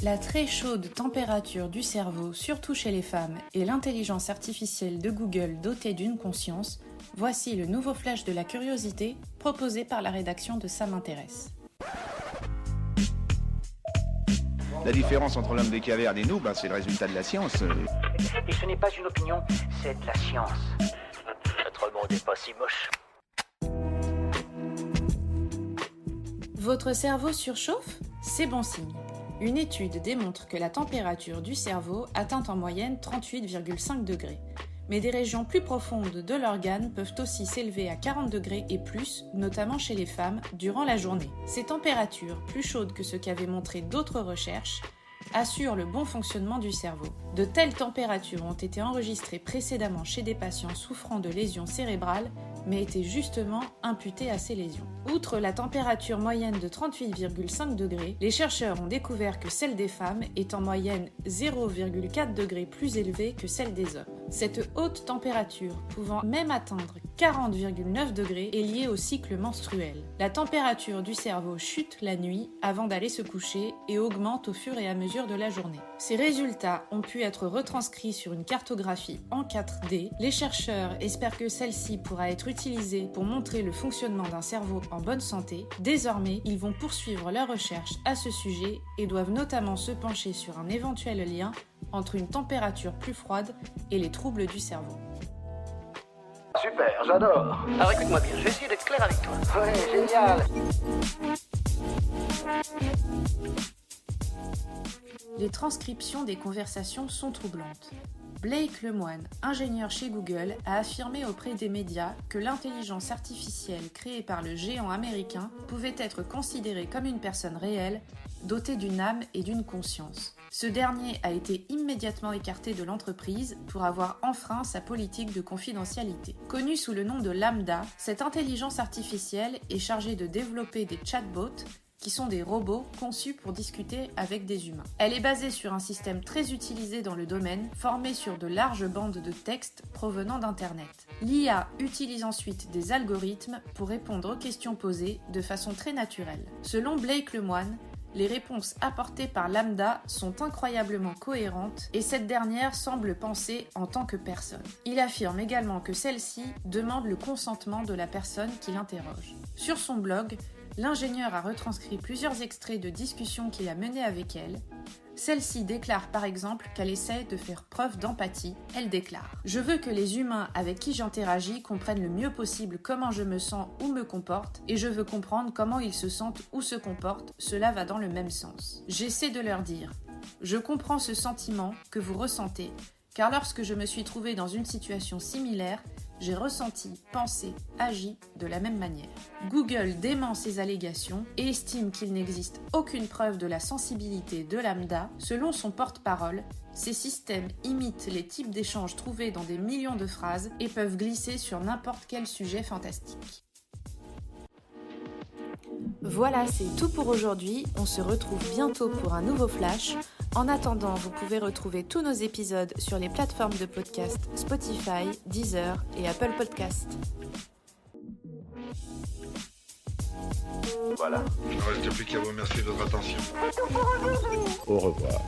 La très chaude température du cerveau, surtout chez les femmes, et l'intelligence artificielle de Google dotée d'une conscience, voici le nouveau flash de la curiosité proposé par la rédaction de Ça m'intéresse. La différence entre l'homme des cavernes et nous, c'est le résultat de la science. Et ce n'est pas une opinion, c'est de la science. Notre monde n'est pas si moche. Votre cerveau surchauffe ? C'est bon signe. Une étude démontre que la température du cerveau atteint en moyenne 38,5 degrés. Mais des régions plus profondes de l'organe peuvent aussi s'élever à 40 degrés et plus, notamment chez les femmes, durant la journée. Ces températures, plus chaudes que ce qu'avaient montré d'autres recherches, assurent le bon fonctionnement du cerveau. De telles températures ont été enregistrées précédemment chez des patients souffrant de lésions cérébrales, mais étaient justement imputées à ces lésions. Outre la température moyenne de 38,5 degrés, les chercheurs ont découvert que celle des femmes est en moyenne 0,4 degrés plus élevée que celle des hommes. Cette haute température, pouvant même atteindre 40,9 degrés, est liée au cycle menstruel. La température du cerveau chute la nuit avant d'aller se coucher et augmente au fur et à mesure de la journée. Ces résultats ont pu être retranscrits sur une cartographie en 4D. Les chercheurs espèrent que celle-ci pourra être utilisée pour montrer le fonctionnement d'un cerveau en bonne santé. Désormais, ils vont poursuivre leurs recherches à ce sujet et doivent notamment se pencher sur un éventuel lien entre une température plus froide et les troubles du cerveau. Super, j'adore. Alors écoute-moi bien, je vais essayer d'être clair avec toi. Ouais, génial. Les transcriptions des conversations sont troublantes. Blake Lemoine, ingénieur chez Google, a affirmé auprès des médias que l'intelligence artificielle créée par le géant américain pouvait être considérée comme une personne réelle, dotée d'une âme et d'une conscience. Ce dernier a été immédiatement écarté de l'entreprise pour avoir enfreint sa politique de confidentialité. Connue sous le nom de Lambda, cette intelligence artificielle est chargée de développer des chatbots qui sont des robots conçus pour discuter avec des humains. Elle est basée sur un système très utilisé dans le domaine, formé sur de larges bandes de texte provenant d'Internet. L'IA utilise ensuite des algorithmes pour répondre aux questions posées de façon très naturelle. Selon Blake Lemoine, les réponses apportées par Lambda sont incroyablement cohérentes et cette dernière semble penser en tant que personne. Il affirme également que celle-ci demande le consentement de la personne qui l'interroge. Sur son blog, l'ingénieur a retranscrit plusieurs extraits de discussions qu'il a menées avec elle. Celle-ci déclare par exemple qu'elle essaie de faire preuve d'empathie. Elle déclare « Je veux que les humains avec qui j'interagis comprennent le mieux possible comment je me sens ou me comporte et je veux comprendre comment ils se sentent ou se comportent, cela va dans le même sens. J'essaie de leur dire « Je comprends ce sentiment que vous ressentez car lorsque je me suis trouvée dans une situation similaire, j'ai ressenti, pensé, agi de la même manière. » Google dément ces allégations et estime qu'il n'existe aucune preuve de la sensibilité de Lambda. Selon son porte-parole, ces systèmes imitent les types d'échanges trouvés dans des millions de phrases et peuvent glisser sur n'importe quel sujet fantastique. Voilà, c'est tout pour aujourd'hui. On se retrouve bientôt pour un nouveau flash. En attendant, vous pouvez retrouver tous nos épisodes sur les plateformes de podcast Spotify, Deezer et Apple Podcast. Voilà. Il ne reste plus qu'à vous remercier de votre attention. Au revoir.